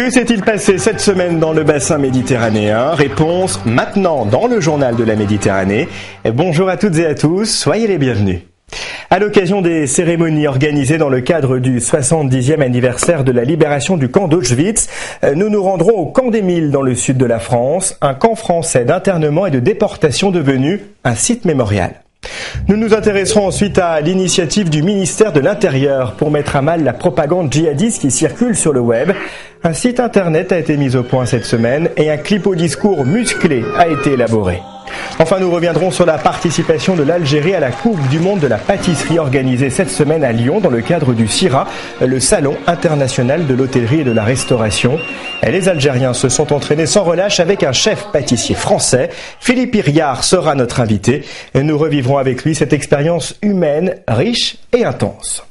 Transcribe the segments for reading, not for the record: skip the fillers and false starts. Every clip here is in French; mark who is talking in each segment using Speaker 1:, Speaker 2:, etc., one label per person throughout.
Speaker 1: Que s'est-il passé cette semaine dans le bassin méditerranéen? Réponse maintenant dans le journal de la Méditerranée. Bonjour à toutes et à tous, soyez les bienvenus. À l'occasion des cérémonies organisées dans le cadre du 70e anniversaire de la libération du camp d'Auschwitz, nous nous rendrons au camp d'Émile dans le sud de la France, un camp français d'internement et de déportation devenu un site mémorial. Nous nous intéresserons ensuite à l'initiative du ministère de l'Intérieur pour mettre à mal la propagande djihadiste qui circule sur le web. Un site internet a été mis au point cette semaine et un clip au discours musclé a été élaboré. Enfin, nous reviendrons sur la participation de l'Algérie à la Coupe du monde de la pâtisserie organisée cette semaine à Lyon dans le cadre du CIRA, le Salon international de l'hôtellerie et de la restauration. Et les Algériens se sont entraînés sans relâche avec un chef pâtissier français. Philippe Iriard sera notre invité et nous revivrons avec lui cette expérience humaine, riche et intense.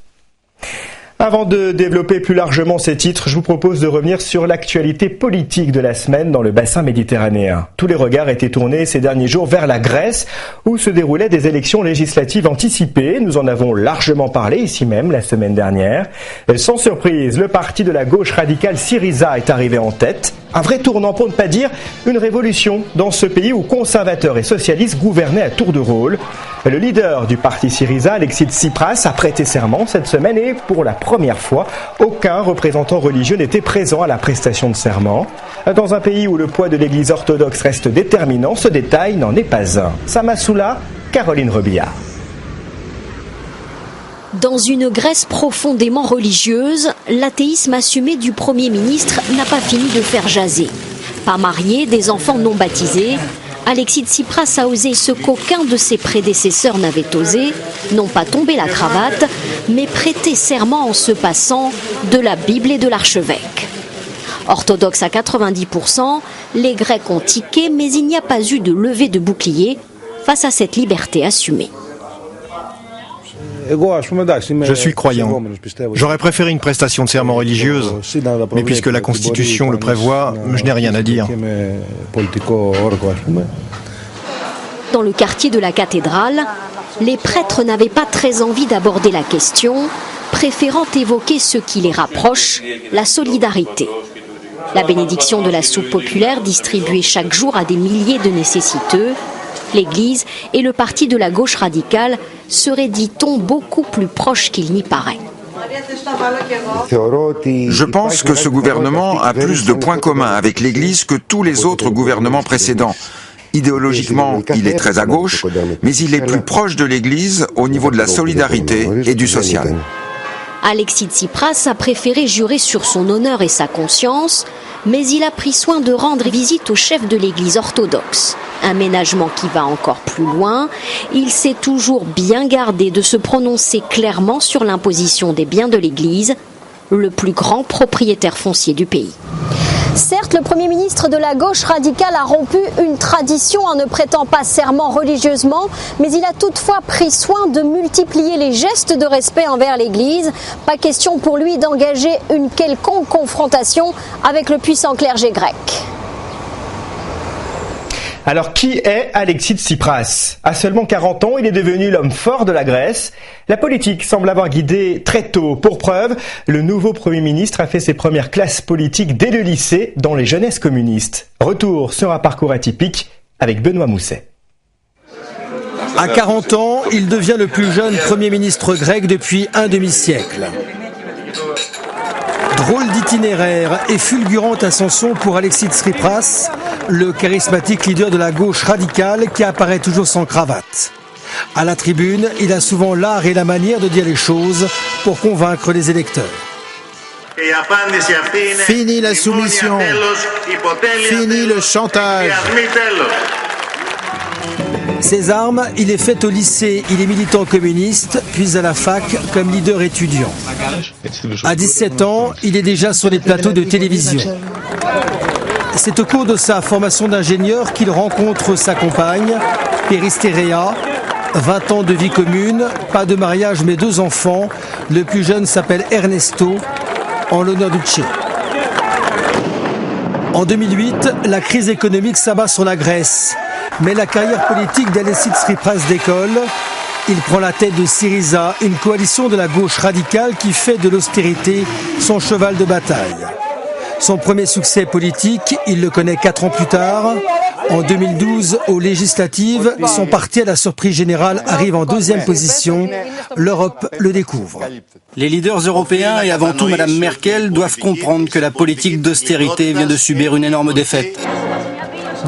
Speaker 1: Avant de développer plus largement ces titres, je vous propose de revenir sur l'actualité politique de la semaine dans le bassin méditerranéen. Tous les regards étaient tournés ces derniers jours vers la Grèce, où se déroulaient des élections législatives anticipées. Nous en avons largement parlé ici même la semaine dernière. Sans surprise, le parti de la gauche radicale Syriza est arrivé en tête. Un vrai tournant, pour ne pas dire une révolution, dans ce pays où conservateurs et socialistes gouvernaient à tour de rôle. Le leader du parti Syriza, Alexis Tsipras, a prêté serment cette semaine et pour la première fois, aucun représentant religieux n'était présent à la prestation de serment. Dans un pays où le poids de l'église orthodoxe reste déterminant, ce détail n'en est pas un. Samasoula, Caroline Rebillard.
Speaker 2: Dans une Grèce profondément religieuse, l'athéisme assumé du Premier ministre n'a pas fini de faire jaser. Pas marié, des enfants non baptisés, Alexis Tsipras a osé ce qu'aucun de ses prédécesseurs n'avait osé, non pas tomber la cravate, mais prêter serment en se passant de la Bible et de l'archevêque. Orthodoxe à 90%, les Grecs ont tiqué, mais il n'y a pas eu de levée de bouclier face à cette liberté assumée.
Speaker 3: Je suis croyant. J'aurais préféré une prestation de serment religieuse, mais puisque la Constitution le prévoit, je n'ai rien à dire.
Speaker 2: Dans le quartier de la cathédrale, les prêtres n'avaient pas très envie d'aborder la question, préférant évoquer ce qui les rapproche, la solidarité. La bénédiction de la soupe populaire distribuée chaque jour à des milliers de nécessiteux, l'Église et le parti de la gauche radicale seraient, dit-on, beaucoup plus proches qu'il n'y paraît.
Speaker 4: Je pense que ce gouvernement a plus de points communs avec l'Église que tous les autres gouvernements précédents. Idéologiquement, il est très à gauche, mais il est plus proche de l'Église au niveau de la solidarité et du social.
Speaker 2: Alexis Tsipras a préféré jurer sur son honneur et sa conscience, mais il a pris soin de rendre visite au chef de l'Église orthodoxe. Un ménagement qui va encore plus loin. Il s'est toujours bien gardé de se prononcer clairement sur l'imposition des biens de l'Église, le plus grand propriétaire foncier du pays.
Speaker 5: Certes, le Premier ministre de la gauche radicale a rompu une tradition en ne prêtant pas serment religieusement, mais il a toutefois pris soin de multiplier les gestes de respect envers l'Église. Pas question pour lui d'engager une quelconque confrontation avec le puissant clergé grec.
Speaker 1: Alors, qui est Alexis Tsipras? À seulement 40 ans, il est devenu l'homme fort de la Grèce. La politique semble avoir guidé très tôt. Pour preuve, le nouveau Premier ministre a fait ses premières classes politiques dès le lycée dans les jeunesses communistes. Retour sur un parcours atypique avec Benoît Mousset.
Speaker 6: À 40 ans, il devient le plus jeune Premier ministre grec depuis un demi-siècle. Drôle d'itinéraire et fulgurante ascension pour Alexis Tsipras, le charismatique leader de la gauche radicale qui apparaît toujours sans cravate. À la tribune, il a souvent l'art et la manière de dire les choses pour convaincre les électeurs.
Speaker 7: Fini la soumission, fini le chantage.
Speaker 6: Ses armes, il est fait au lycée, il est militant communiste, puis à la fac comme leader étudiant. À 17 ans, il est déjà sur les plateaux de télévision. C'est au cours de sa formation d'ingénieur qu'il rencontre sa compagne, Peristérea. 20 ans de vie commune, pas de mariage mais 2 enfants. Le plus jeune s'appelle Ernesto, en l'honneur du Tché. En 2008, la crise économique s'abat sur la Grèce. Mais la carrière politique d'Alexis Tsipras décolle. Il prend la tête de Syriza, une coalition de la gauche radicale qui fait de l'austérité son cheval de bataille. Son premier succès politique, il le connaît 4 ans plus tard. En 2012, aux législatives, son parti, à la surprise générale, arrive en 2e position. L'Europe le découvre.
Speaker 8: Les leaders européens et avant tout Mme Merkel doivent comprendre que la politique d'austérité vient de subir une énorme défaite.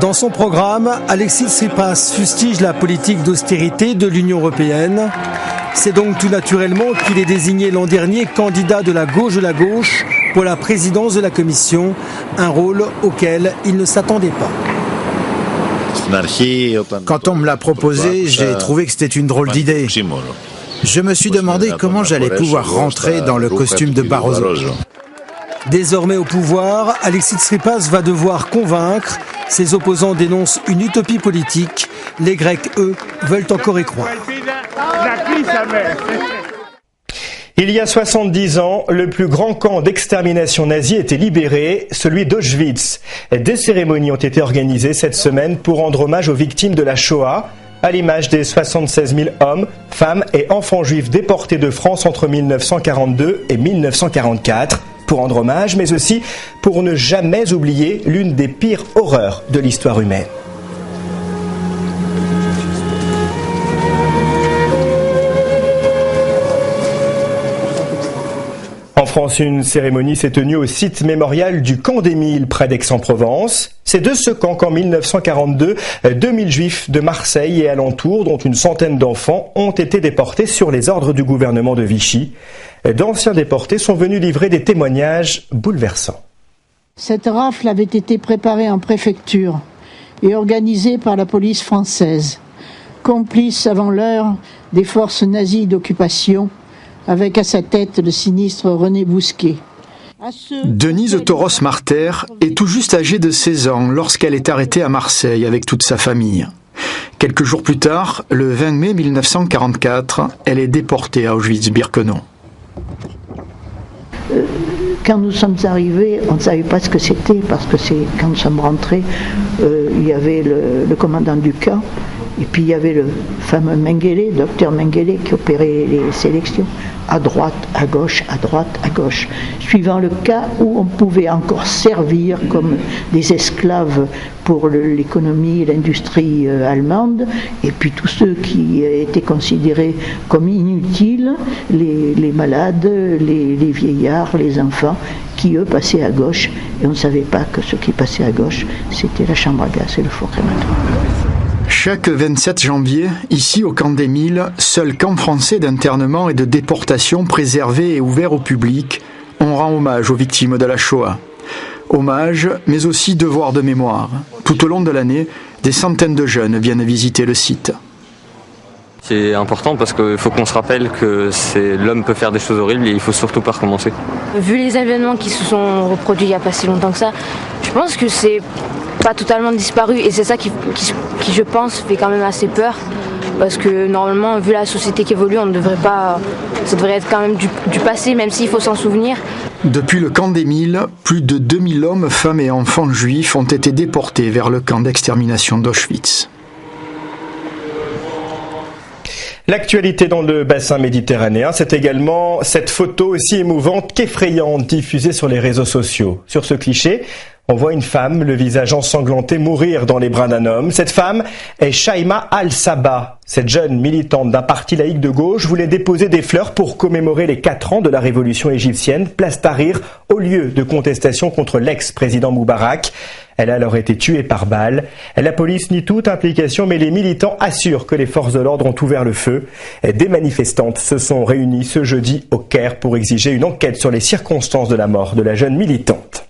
Speaker 6: Dans son programme, Alexis Tsipras fustige la politique d'austérité de l'Union européenne. C'est donc tout naturellement qu'il est désigné l'an dernier candidat de la gauche pour la présidence de la Commission, un rôle auquel il ne s'attendait pas.
Speaker 7: Quand on me l'a proposé, j'ai trouvé que c'était une drôle d'idée. Je me suis demandé comment j'allais pouvoir rentrer dans le costume de Barroso.
Speaker 6: Désormais au pouvoir, Alexis Tsipras va devoir convaincre. Ses opposants dénoncent une utopie politique. Les Grecs, eux, veulent encore y croire.
Speaker 1: Il y a 70 ans, le plus grand camp d'extermination nazi était libéré, celui d'Auschwitz. Des cérémonies ont été organisées cette semaine pour rendre hommage aux victimes de la Shoah, à l'image des 76 000 hommes, femmes et enfants juifs déportés de France entre 1942 et 1944. Pour rendre hommage, mais aussi pour ne jamais oublier l'une des pires horreurs de l'histoire humaine. En France, une cérémonie s'est tenue au site mémorial du camp d'Émile, près d'Aix-en-Provence. C'est de ce camp qu'en 1942, 2000 juifs de Marseille et alentours, dont une centaine d'enfants, ont été déportés sur les ordres du gouvernement de Vichy. D'anciens déportés sont venus livrer des témoignages bouleversants.
Speaker 9: Cette rafle avait été préparée en préfecture et organisée par la police française, complice avant l'heure des forces nazies d'occupation, avec à sa tête le sinistre René Bousquet.
Speaker 10: Denise Toros-Marter est tout juste âgée de 16 ans lorsqu'elle est arrêtée à Marseille avec toute sa famille. Quelques jours plus tard, le 20 mai 1944, elle est déportée à Auschwitz-Birkenau.
Speaker 9: Quand nous sommes arrivés, on ne savait pas ce que c'était, parce que quand nous sommes rentrés, il y avait le commandant du camp, et puis il y avait le fameux Mengele, docteur Mengele, qui opérait les sélections, à droite, à gauche, à droite, à gauche, suivant le cas où on pouvait encore servir comme des esclaves pour l'économie et l'industrie allemande, et puis tous ceux qui étaient considérés comme inutiles, les malades, les vieillards, les enfants, qui eux passaient à gauche, et on ne savait pas que ce qui passait à gauche, c'était la chambre à gaz et le four crématoire.
Speaker 10: Chaque 27 janvier, ici au camp d'Émile, seul camp français d'internement et de déportation préservé et ouvert au public, on rend hommage aux victimes de la Shoah. Hommage, mais aussi devoir de mémoire. Tout au long de l'année, des centaines de jeunes viennent visiter le site.
Speaker 11: C'est important parce qu'il faut qu'on se rappelle que l'homme peut faire des choses horribles et il faut surtout pas recommencer.
Speaker 12: Vu les événements qui se sont reproduits il n'y a pas si longtemps que ça, je pense que c'est pas totalement disparu et c'est ça qui je pense fait quand même assez peur parce que normalement vu la société qui évolue ça devrait être quand même du passé même s'il faut s'en souvenir.
Speaker 10: Depuis le camp d'Émile, plus de 2000 hommes, femmes et enfants juifs ont été déportés vers le camp d'extermination d'Auschwitz.
Speaker 1: L'actualité dans le bassin méditerranéen, c'est également cette photo aussi émouvante qu'effrayante diffusée sur les réseaux sociaux. Sur ce cliché, on voit une femme, le visage ensanglanté, mourir dans les bras d'un homme. Cette femme est Shaima Al-Sabah. Cette jeune militante d'un parti laïque de gauche voulait déposer des fleurs pour commémorer les 4 ans de la révolution égyptienne, place Tahrir, au lieu de contestation contre l'ex-président Moubarak. Elle a alors été tuée par balle. La police nie toute implication, mais les militants assurent que les forces de l'ordre ont ouvert le feu. Des manifestantes se sont réunies ce jeudi au Caire pour exiger une enquête sur les circonstances de la mort de la jeune militante.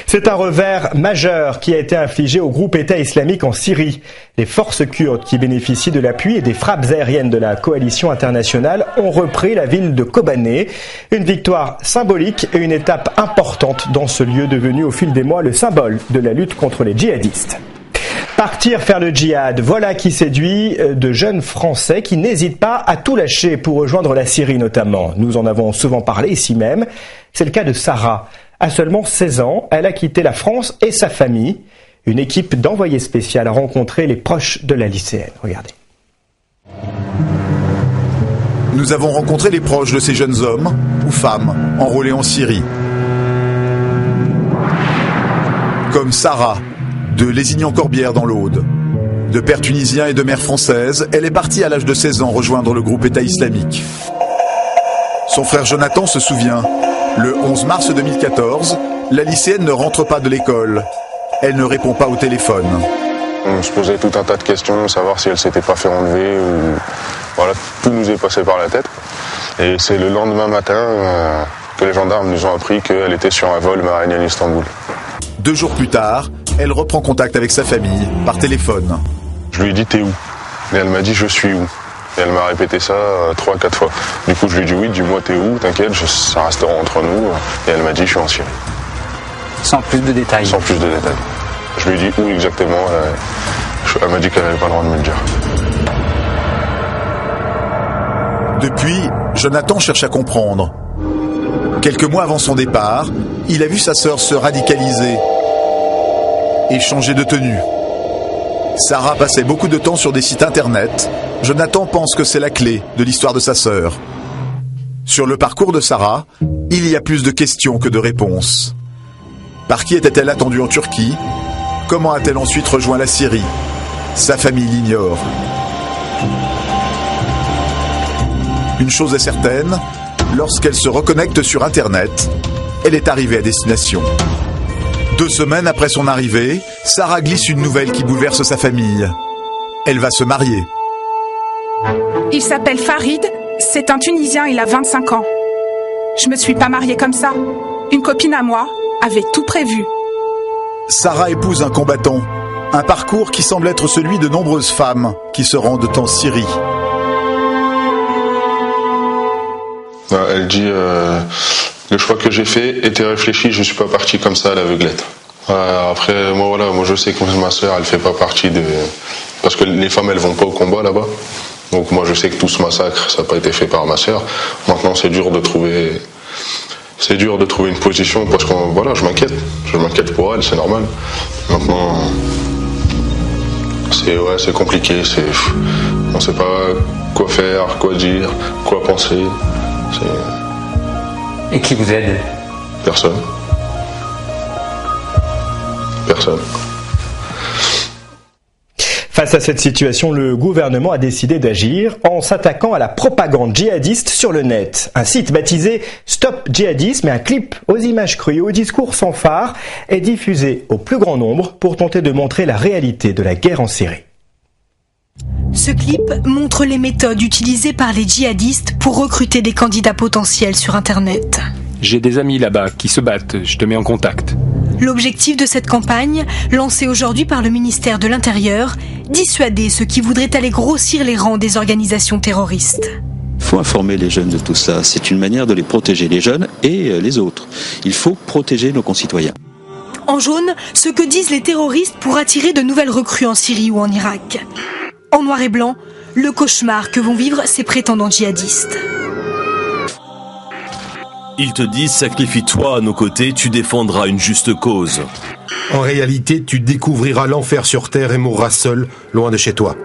Speaker 1: C'est un revers majeur qui a été infligé au groupe État islamique en Syrie. Les forces kurdes qui bénéficient de l'appui et des frappes aériennes de la coalition internationale ont repris la ville de Kobané. Une victoire symbolique et une étape importante dans ce lieu devenu au fil des mois le symbole de la lutte contre les djihadistes. Partir faire le djihad, voilà qui séduit de jeunes Français qui n'hésitent pas à tout lâcher pour rejoindre la Syrie notamment. Nous en avons souvent parlé ici même. C'est le cas de Sarah. À seulement 16 ans, elle a quitté la France et sa famille. Une équipe d'envoyés spéciaux a rencontré les proches de la lycéenne. Regardez.
Speaker 13: Nous avons rencontré les proches de ces jeunes hommes ou femmes enrôlés en Syrie. comme Sarah, de Lézignan-Corbière dans l'Aude. De père tunisien et de mère française, elle est partie à l'âge de 16 ans rejoindre le groupe État islamique. Son frère Jonathan se souvient, le 11 mars 2014, la lycéenne ne rentre pas de l'école. Elle ne répond pas au téléphone.
Speaker 14: On se posait tout un tas de questions, savoir si elle s'était pas fait enlever ou... Voilà, tout nous est passé par la tête. Et c'est le lendemain matin que les gendarmes nous ont appris qu'elle était sur un vol Marignan-Istanbul.
Speaker 13: 2 jours plus tard, elle reprend contact avec sa famille, par téléphone.
Speaker 14: Je lui ai dit « T'es où ?» Et elle m'a dit « Je suis où ?» Et elle m'a répété ça 3-4 fois. Du coup, je lui ai dit « Oui, dis-moi t'es où, t'inquiète, ça restera entre nous. » Et elle m'a dit « Je suis en Syrie. »
Speaker 8: Sans plus de détails.
Speaker 14: Sans plus de détails. Je lui ai dit où exactement. Elle m'a dit qu'elle n'avait pas le droit de me le dire.
Speaker 13: Depuis, Jonathan cherche à comprendre. Quelques mois avant son départ, il a vu sa sœur se radicaliser et changer de tenue. Sarah passait beaucoup de temps sur des sites internet. Jonathan pense que c'est la clé de l'histoire de sa sœur. Sur le parcours de Sarah, il y a plus de questions que de réponses. Par qui était-elle attendue en Turquie ? Comment a-t-elle ensuite rejoint la Syrie ? Sa famille l'ignore. Une chose est certaine, lorsqu'elle se reconnecte sur Internet, elle est arrivée à destination. 2 semaines après son arrivée, Sarah glisse une nouvelle qui bouleverse sa famille. Elle va se marier.
Speaker 15: Il s'appelle Farid, c'est un Tunisien, il a 25 ans. Je me suis pas mariée comme ça. Une copine à moi avait tout prévu.
Speaker 13: Sarah épouse un combattant, un parcours qui semble être celui de nombreuses femmes qui se rendent en Syrie.
Speaker 14: Elle dit le choix que j'ai fait était réfléchi, je suis pas parti comme ça à l'aveuglette. Après moi je sais que ma soeur elle fait pas partie de... Parce que les femmes elles vont pas au combat là-bas. Donc moi je sais que tout ce massacre ça n'a pas été fait par ma soeur. Maintenant c'est dur de trouver une position parce que voilà, je m'inquiète pour elle, c'est normal. Maintenant c'est compliqué, on sait pas quoi faire, quoi dire, quoi penser.
Speaker 8: Et qui vous aide ?
Speaker 14: Personne.
Speaker 1: Face à cette situation, le gouvernement a décidé d'agir en s'attaquant à la propagande djihadiste sur le net. Un site baptisé Stop Djihadisme et un clip aux images crues et aux discours sans phare est diffusé au plus grand nombre pour tenter de montrer la réalité de la guerre en Syrie.
Speaker 16: Ce clip montre les méthodes utilisées par les djihadistes pour recruter des candidats potentiels sur Internet.
Speaker 17: J'ai des amis là-bas qui se battent, je te mets en contact.
Speaker 16: L'objectif de cette campagne, lancée aujourd'hui par le ministère de l'Intérieur, dissuader ceux qui voudraient aller grossir les rangs des organisations terroristes.
Speaker 18: Il faut informer les jeunes de tout ça, c'est une manière de les protéger, les jeunes et les autres. Il faut protéger nos concitoyens.
Speaker 16: En jaune, ce que disent les terroristes pour attirer de nouvelles recrues en Syrie ou en Irak. En noir et blanc, le cauchemar que vont vivre ces prétendants djihadistes.
Speaker 19: Ils te disent sacrifie-toi à nos côtés, tu défendras une juste cause.
Speaker 20: En réalité, tu découvriras l'enfer sur terre et mourras seul, loin de chez toi.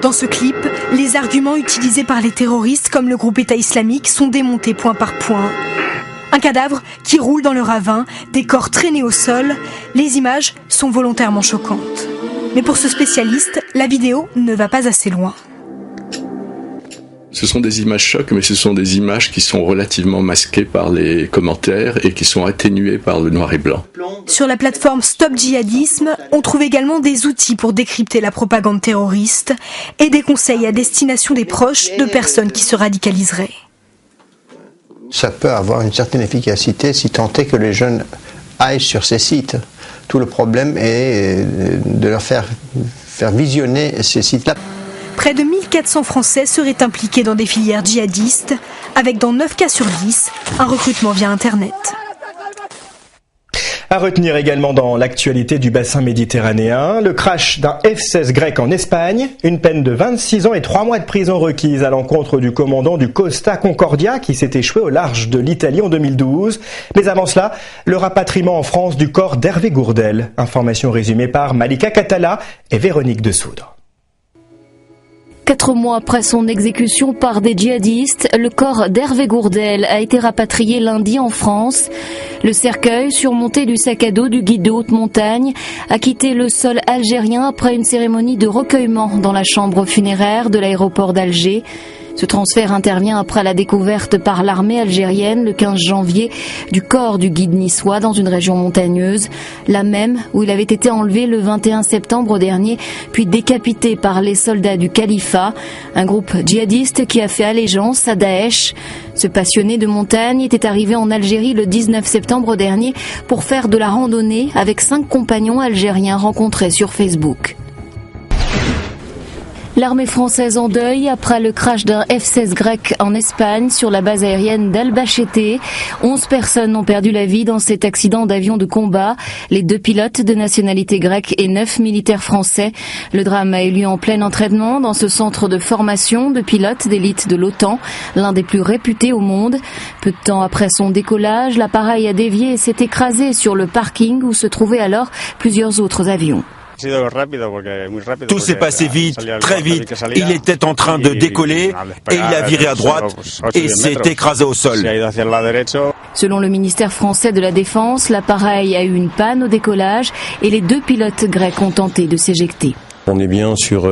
Speaker 16: Dans ce clip, les arguments utilisés par les terroristes comme le groupe État islamique sont démontés point par point. Un cadavre qui roule dans le ravin, des corps traînés au sol, les images sont volontairement choquantes. Mais pour ce spécialiste, la vidéo ne va pas assez loin.
Speaker 21: Ce sont des images chocs, mais ce sont des images qui sont relativement masquées par les commentaires et qui sont atténuées par le noir et blanc.
Speaker 16: Sur la plateforme Stop Djihadisme, on trouve également des outils pour décrypter la propagande terroriste et des conseils à destination des proches de personnes qui se radicaliseraient.
Speaker 22: Ça peut avoir une certaine efficacité si tant est que les jeunes aillent sur ces sites. Tout le problème est de leur faire visionner ces sites-là.
Speaker 16: Près de 1400 Français seraient impliqués dans des filières djihadistes, avec dans 9 cas sur 10, un recrutement via Internet.
Speaker 1: À retenir également dans l'actualité du bassin méditerranéen, le crash d'un F-16 grec en Espagne, une peine de 26 ans et 3 mois de prison requise à l'encontre du commandant du Costa Concordia qui s'est échoué au large de l'Italie en 2012. Mais avant cela, le rapatriement en France du corps d'Hervé Gourdel. Information résumée par Malika Katala et Véronique Dessoudre.
Speaker 3: 4 mois après son exécution par des djihadistes, le corps d'Hervé Gourdel a été rapatrié lundi en France. Le cercueil, surmonté du sac à dos du guide de haute montagne, a quitté le sol algérien après une cérémonie de recueillement dans la chambre funéraire de l'aéroport d'Alger. Ce transfert intervient après la découverte par l'armée algérienne le 15 janvier du corps du guide niçois dans une région montagneuse, la même où il avait été enlevé le 21 septembre dernier, puis décapité par les soldats du califat, un groupe djihadiste qui a fait allégeance à Daesh. Ce passionné de montagne était arrivé en Algérie le 19 septembre dernier pour faire de la randonnée avec 5 compagnons algériens rencontrés sur Facebook. L'armée française en deuil après le crash d'un F-16 grec en Espagne sur la base aérienne d'Albacete. 11 personnes ont perdu la vie dans cet accident d'avion de combat. Les 2 pilotes de nationalité grecque et 9 militaires français. Le drame a eu lieu en plein entraînement dans ce centre de formation de pilotes d'élite de l'OTAN, l'un des plus réputés au monde. Peu de temps après son décollage, l'appareil a dévié et s'est écrasé sur le parking où se trouvaient alors plusieurs autres avions.
Speaker 4: Tout s'est passé vite, très vite. Il était en train de décoller et il a viré à droite et s'est écrasé au sol.
Speaker 3: Selon le ministère français de la Défense, l'appareil a eu une panne au décollage et les 2 pilotes grecs ont tenté de s'éjecter.
Speaker 23: On est bien sur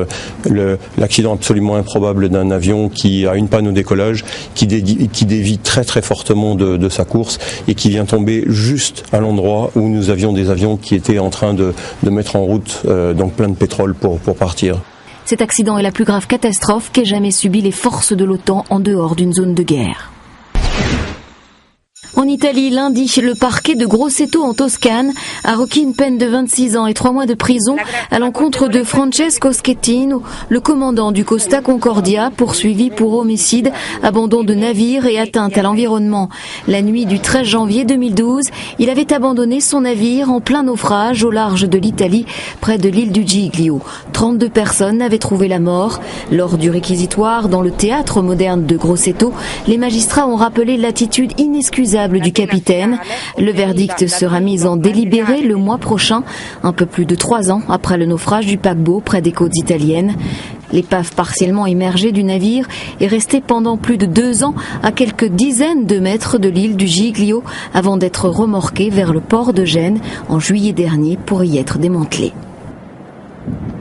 Speaker 23: l'accident absolument improbable d'un avion qui a une panne au décollage, qui dévie très très fortement de sa course et qui vient tomber juste à l'endroit où nous avions des avions qui étaient en train de mettre en route donc plein de pétrole pour partir.
Speaker 3: Cet accident est la plus grave catastrophe qu'aient jamais subi les forces de l'OTAN en dehors d'une zone de guerre. En Italie, lundi, le parquet de Grosseto en Toscane a requis une peine de 26 ans et 3 mois de prison à l'encontre de Francesco Schettino, le commandant du Costa Concordia, poursuivi pour homicide, abandon de navire et atteinte à l'environnement. La nuit du 13 janvier 2012, il avait abandonné son navire en plein naufrage au large de l'Italie, près de l'île du Giglio. 32 personnes avaient trouvé la mort. Lors du réquisitoire dans le théâtre moderne de Grosseto, les magistrats ont rappelé l'attitude inexcusable du capitaine. Le verdict sera mis en délibéré le mois prochain, un peu plus de 3 ans après le naufrage du paquebot près des côtes italiennes. L'épave partiellement immergée du navire est restée pendant plus de 2 ans à quelques dizaines de mètres de l'île du Giglio avant d'être remorquée vers le port de Gênes en juillet dernier pour y être démantelée.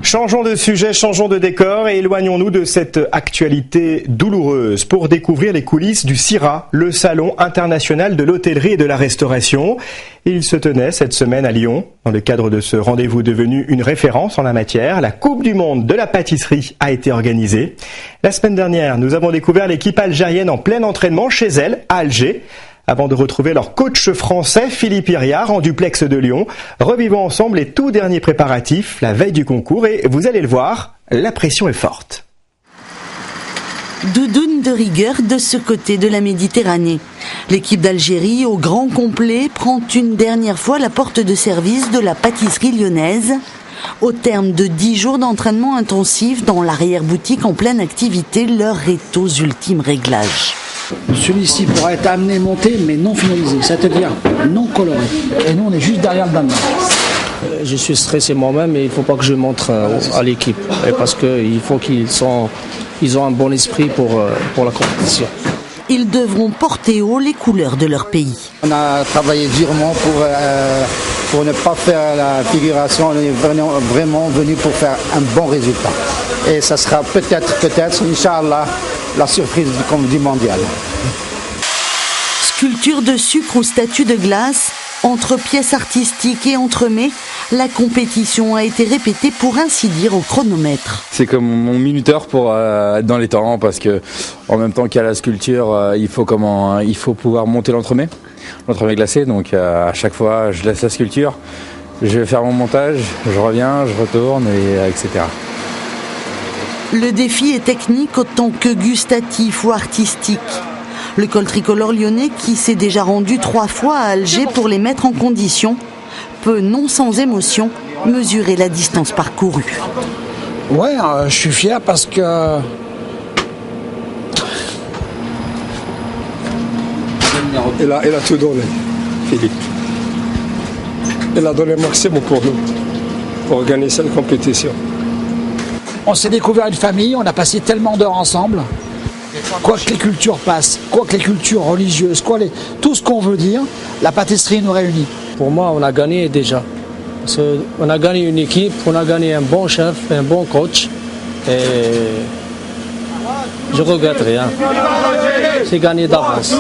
Speaker 1: Changeons de sujet, changeons de décor et éloignons-nous de cette actualité douloureuse pour découvrir les coulisses du CIRA, le Salon international de l'hôtellerie et de la restauration. Il se tenait cette semaine à Lyon. Dans le cadre de ce rendez-vous devenu une référence en la matière, la Coupe du monde de la pâtisserie a été organisée. La semaine dernière, nous avons découvert l'équipe algérienne en plein entraînement chez elle, à Alger. Avant de retrouver leur coach français, Philippe Iriart, en duplex de Lyon, revivons ensemble les tout derniers préparatifs, la veille du concours, et vous allez le voir, la pression est forte.
Speaker 24: Doudoune de rigueur de ce côté de la Méditerranée. L'équipe d'Algérie, au grand complet, prend une dernière fois la porte de service de la pâtisserie lyonnaise. Au terme de 10 jours d'entraînement intensif dans l'arrière-boutique en pleine activité, l'heure est aux ultimes réglages.
Speaker 25: Celui-ci pourra être amené monté mais non finalisé, c'est-à-dire non coloré. Et nous on est juste derrière le bandage.
Speaker 26: Je suis stressé moi-même et il ne faut pas que je montre à l'équipe. Parce qu'il faut qu'ils ont un bon esprit pour la compétition.
Speaker 24: Ils devront porter haut les couleurs de leur pays.
Speaker 25: On a travaillé durement pour ne pas faire la figuration. On est vraiment venu pour faire un bon résultat. Et ça sera peut-être, Inch'Allah, la surprise du mondial.
Speaker 24: Sculpture de sucre ou statue de glace, entre pièces artistiques et entremets, la compétition a été répétée pour ainsi dire au chronomètre.
Speaker 27: C'est comme mon minuteur pour être dans les temps parce que en même temps qu'il y a la sculpture, il faut pouvoir monter l'entremet glacé. Donc à chaque fois, je laisse la sculpture, je vais faire mon montage, je reviens, je retourne, etc.
Speaker 24: Le défi est technique autant que gustatif ou artistique. Le col tricolore lyonnais, qui s'est déjà rendu 3 fois à Alger pour les mettre en condition, peut, non sans émotion, mesurer la distance parcourue.
Speaker 25: Ouais, je suis fier parce que elle a tout donné, Philippe. Elle a donné le maximum pour nous, pour gagner cette compétition.
Speaker 2: On s'est découvert une famille, on a passé tellement d'heures ensemble. Quoi que les cultures passent, quoi que les cultures religieuses, tout ce qu'on veut dire, la pâtisserie nous réunit.
Speaker 26: Pour moi, on a gagné déjà. On a gagné une équipe, on a gagné un bon chef, un bon coach. Et je ne regrette rien. C'est gagné d'avance.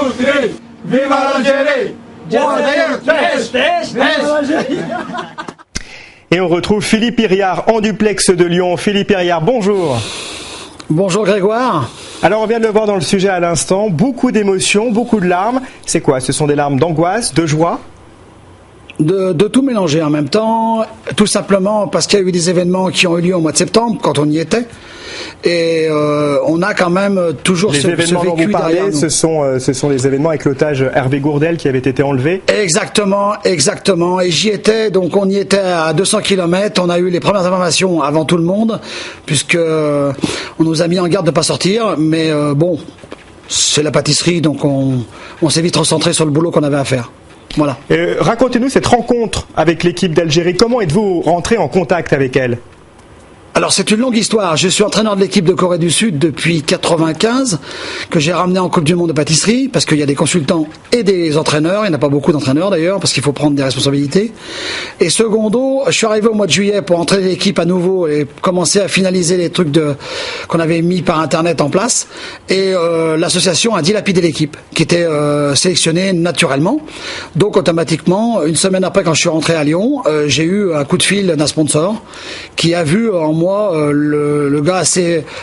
Speaker 1: Viva l'Algérie! Et on retrouve Philippe Iriart en duplex de Lyon. Philippe Iriart, bonjour.
Speaker 2: Bonjour Grégoire.
Speaker 1: Alors on vient de le voir dans le sujet à l'instant, beaucoup d'émotions, beaucoup de larmes. C'est quoi? Ce sont des larmes d'angoisse, de joie?
Speaker 2: De tout mélanger en même temps, tout simplement parce qu'il y a eu des événements qui ont eu lieu au mois de septembre, quand on y était. Et on a quand même toujours ce vécu
Speaker 1: dont vous parlez,
Speaker 2: derrière nous.
Speaker 1: Ce sont les événements avec l'otage Hervé Gourdel qui avait été enlevé.
Speaker 2: Exactement. Et j'y étais, donc on y était à 200 km. On a eu les premières informations avant tout le monde, puisque on nous a mis en garde de ne pas sortir. Mais bon, c'est la pâtisserie, donc on s'est vite recentré sur le boulot qu'on avait à faire. Voilà.
Speaker 1: Racontez-nous cette rencontre avec l'équipe d'Algérie. Comment êtes-vous rentré en contact avec elle?
Speaker 2: Alors c'est une longue histoire. Je suis entraîneur de l'équipe de Corée du Sud depuis 95, que j'ai ramené en Coupe du Monde de pâtisserie, parce qu'il y a des consultants et des entraîneurs. Il n'y en a pas beaucoup d'entraîneurs d'ailleurs, parce qu'il faut prendre des responsabilités. Et secondo, je suis arrivé au mois de juillet pour entraîner l'équipe à nouveau et commencer à finaliser les trucs qu'on avait mis par internet en place. Et l'association a dilapidé l'équipe, qui était sélectionnée naturellement. Donc automatiquement, une semaine après, quand je suis rentré à Lyon, j'ai eu un coup de fil d'un sponsor qui a vu en moi le gars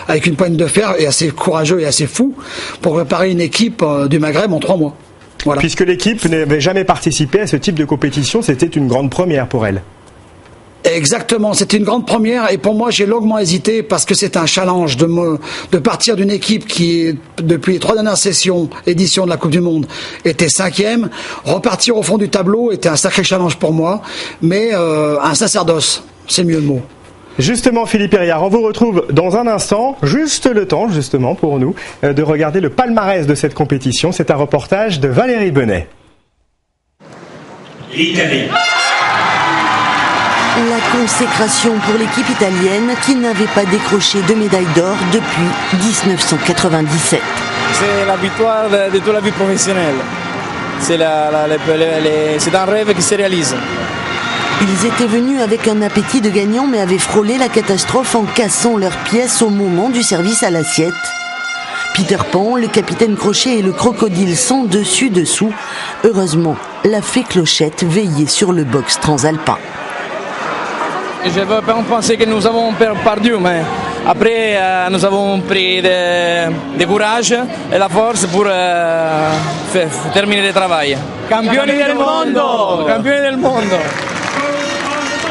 Speaker 2: avec une poigne de fer et assez courageux et assez fou pour préparer une équipe du Maghreb en 3 mois. Voilà.
Speaker 1: Puisque l'équipe n'avait jamais participé à ce type de compétition, c'était une grande première pour elle.
Speaker 2: Exactement, c'était une grande première et pour moi j'ai longuement hésité parce que c'est un challenge de partir d'une équipe qui, depuis les 3 dernières éditions de la Coupe du Monde, était 5e. Repartir au fond du tableau était un sacré challenge pour moi, mais un sacerdoce, c'est mieux le mot.
Speaker 1: Justement, Philippe Iriart, on vous retrouve dans un instant, juste le temps justement pour nous de regarder le palmarès de cette compétition. C'est un reportage de Valérie Benet.
Speaker 5: L'Italie.
Speaker 24: La consécration pour l'équipe italienne qui n'avait pas décroché de médaille d'or depuis 1997.
Speaker 26: C'est la victoire de toute la vie professionnelle. C'est un rêve qui se réalise.
Speaker 24: Ils étaient venus avec un appétit de gagnant mais avaient frôlé la catastrophe en cassant leurs pièces au moment du service à l'assiette. Peter Pan, le capitaine Crochet et le crocodile sans dessus-dessous. Heureusement, la fée Clochette veillait sur le box transalpin.
Speaker 26: Je ne veux pas penser que nous avons perdu, mais après nous avons pris du courage et la force pour terminer le travail. Campioni del mondo! Campioni del mondo!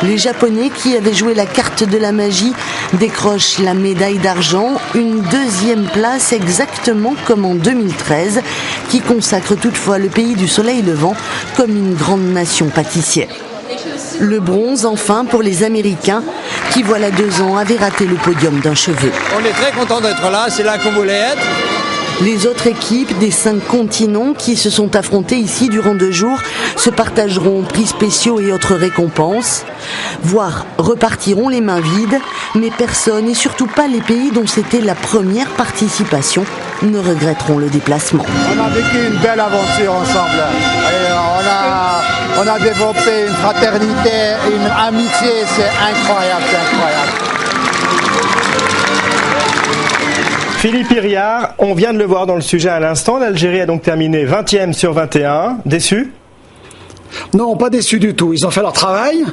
Speaker 24: Les Japonais qui avaient joué la carte de la magie décrochent la médaille d'argent, une 2e place exactement comme en 2013, qui consacre toutefois le pays du soleil levant comme une grande nation pâtissière. Le bronze enfin pour les Américains qui voilà 2 ans avaient raté le podium d'un cheveu.
Speaker 26: On est très content d'être là, c'est là qu'on voulait être.
Speaker 24: Les autres équipes des 5 continents qui se sont affrontées ici durant 2 jours se partageront prix spéciaux et autres récompenses, voire repartiront les mains vides, mais personne et surtout pas les pays dont c'était la première participation ne regretteront le déplacement.
Speaker 25: On a vécu une belle aventure ensemble et on a développé une fraternité, une amitié, c'est incroyable, c'est incroyable.
Speaker 1: Philippe Iriart, on vient de le voir dans le sujet à l'instant, l'Algérie a donc terminé 20e sur 21, déçu?
Speaker 2: Non, pas déçu du tout. Ils ont fait leur travail.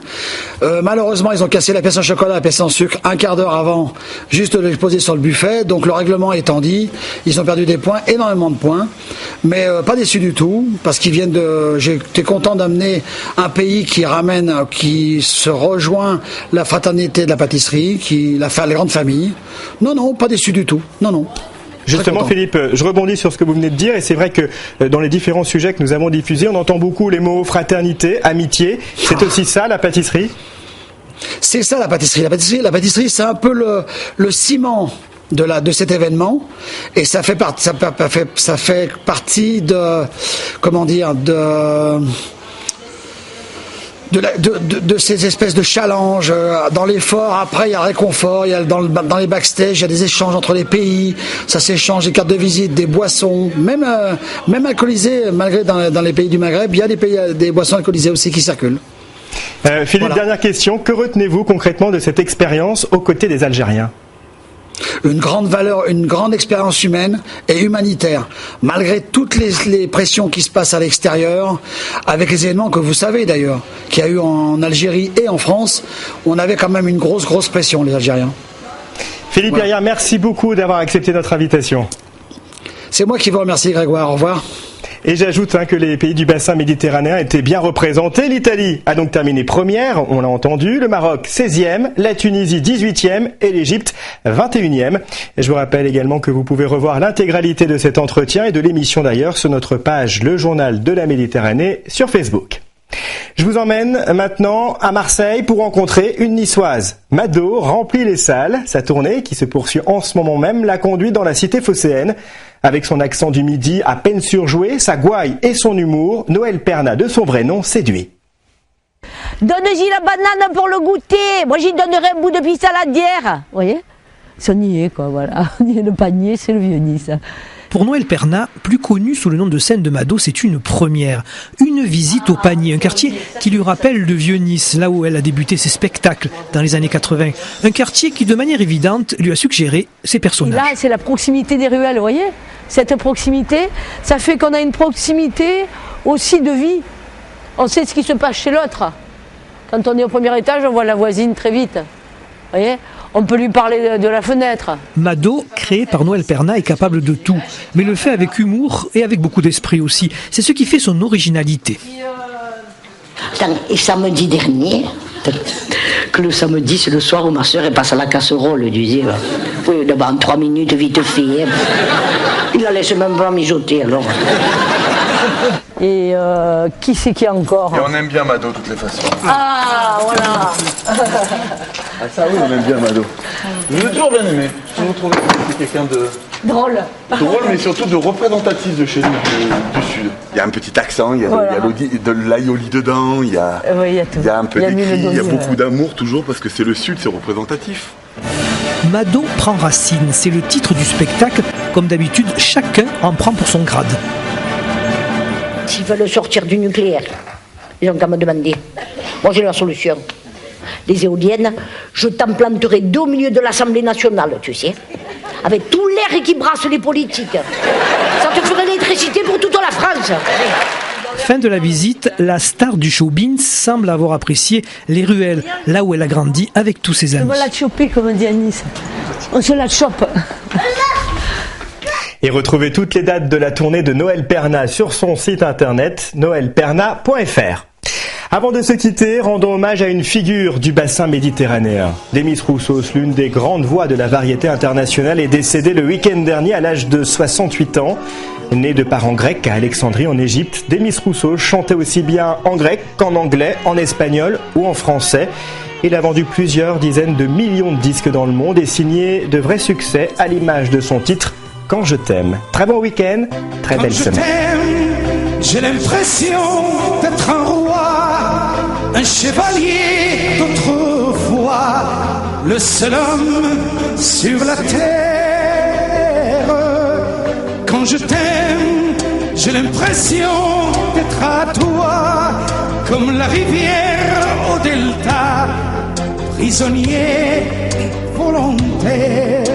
Speaker 2: Malheureusement, ils ont cassé la pièce en chocolat, la pièce en sucre un quart d'heure avant, juste de l'exposer sur le buffet. Donc le règlement étant dit, ils ont perdu des points, énormément de points. Mais pas déçu du tout, parce qu'ils viennent de. J'étais content d'amener un pays qui se rejoint la fraternité de la pâtisserie, les grandes familles. Non, pas déçu du tout. Non.
Speaker 1: Justement, Philippe, je rebondis sur ce que vous venez de dire et c'est vrai que dans les différents sujets que nous avons diffusés, on entend beaucoup les mots fraternité, amitié. C'est aussi ça, la pâtisserie?
Speaker 2: C'est ça, la pâtisserie. La pâtisserie, c'est un peu le ciment de cet événement et ça fait partie de, comment dire, de ces espèces de challenges. Dans l'effort, après il y a réconfort, il y a dans les backstage, il y a des échanges entre les pays, ça s'échange des cartes de visite, des boissons, même alcoolisées, malgré dans les pays du Maghreb, il y a des boissons alcoolisées aussi qui circulent.
Speaker 1: Philippe, voilà. Dernière question, que retenez-vous concrètement de cette expérience aux côtés des Algériens ?
Speaker 2: Une grande valeur, une grande expérience humaine et humanitaire. Malgré toutes les pressions qui se passent à l'extérieur, avec les événements que vous savez d'ailleurs, qu'il y a eu en Algérie et en France, on avait quand même une grosse pression, les Algériens.
Speaker 1: Philippe Pierrière, merci beaucoup d'avoir accepté notre invitation.
Speaker 2: C'est moi qui vous remercie, Grégoire. Au revoir.
Speaker 1: Et j'ajoute que les pays du bassin méditerranéen étaient bien représentés. L'Italie a donc terminé première, on l'a entendu, le Maroc 16e, la Tunisie 18e et l'Égypte 21e. Et je vous rappelle également que vous pouvez revoir l'intégralité de cet entretien et de l'émission d'ailleurs sur notre page Le Journal de la Méditerranée sur Facebook. Je vous emmène maintenant à Marseille pour rencontrer une niçoise. Mado remplit les salles. Sa tournée, qui se poursuit en ce moment même, l'a conduit dans la cité phocéenne. Avec son accent du Midi à peine surjoué, sa gouaille et son humour, Noël Perna, de son vrai nom, séduit.
Speaker 5: Donne-y la banane pour le goûter. Moi, j'y donnerai un bout de pissaladière. Vous voyez ? C'est on y est, quoi, voilà. Le panier, c'est le vieux Nice.
Speaker 6: Pour Noël Perna, plus connu sous le nom de scène de Mado, c'est une première. Une visite au Panier, un quartier qui lui rappelle le vieux Nice, là où elle a débuté ses spectacles dans les années 80. Un quartier qui, de manière évidente, lui a suggéré ses personnages.
Speaker 5: Et là, c'est la proximité des ruelles, vous voyez ? Cette proximité, ça fait qu'on a une proximité aussi de vie. On sait ce qui se passe chez l'autre. Quand on est au premier étage, on voit la voisine très vite. Vous voyez ? On peut lui parler de la fenêtre.
Speaker 6: Mado, créé par Noël Perna, est capable de tout, mais le fait avec humour et avec beaucoup d'esprit aussi. C'est ce qui fait son originalité.
Speaker 5: Et samedi dernier, que le samedi, c'est le soir où ma soeur elle passe à la casserole, je disais. Oui, d'abord en 3 minutes, vite fait. Il la laisse même pas mijoter, alors. Et qui c'est qui a encore ?
Speaker 7: Et on aime bien Mado, de toutes les façons.
Speaker 5: Ah, voilà.
Speaker 7: Ah ça oui, on aime bien Mado. Je vous ai toujours bien aimé. Je vous trouve que c'est quelqu'un de...
Speaker 5: Drôle,
Speaker 7: mais surtout de représentatif de chez nous, du Sud. Il y a un petit accent, il y a, voilà. Il y a de l'aïoli dedans, il y a,
Speaker 5: oui, il y a tout.
Speaker 7: Il y a un peu d'écrit, il y a beaucoup d'amour toujours, parce que c'est le Sud, c'est représentatif.
Speaker 6: Mado prend racine, c'est le titre du spectacle. Comme d'habitude, chacun en prend pour son grade.
Speaker 5: S'ils veulent sortir du nucléaire, ils ont qu'à me demander. Moi, j'ai la solution. Les éoliennes, je t'en planterai 2 au milieu de l'Assemblée nationale, tu sais, avec tout l'air qui brasse les politiques. Ça te ferait l'électricité pour toute la France.
Speaker 6: Fin de la visite, la star du showbiz semble avoir apprécié les ruelles, là où elle a grandi avec tous ses amis.
Speaker 5: On va la choper, comme on dit à Nice. On se la chope.
Speaker 1: Et retrouvez toutes les dates de la tournée de Noël Perna sur son site internet noelperna.fr. Avant de se quitter, rendons hommage à une figure du bassin méditerranéen. Demis Roussos, l'une des grandes voix de la variété internationale, est décédée le week-end dernier à l'âge de 68 ans. Né de parents grecs à Alexandrie en Égypte, Demis Roussos chantait aussi bien en grec qu'en anglais, en espagnol ou en français. Il a vendu plusieurs dizaines de millions de disques dans le monde et signé de vrais succès à l'image de son titre « Quand je t'aime ». Très bon week-end, très belle semaine.
Speaker 9: J'ai l'impression d'être un roi, un chevalier d'autrefois, le seul homme sur la terre. Quand je t'aime, j'ai l'impression d'être à toi, comme la rivière au delta, prisonnier volontaire.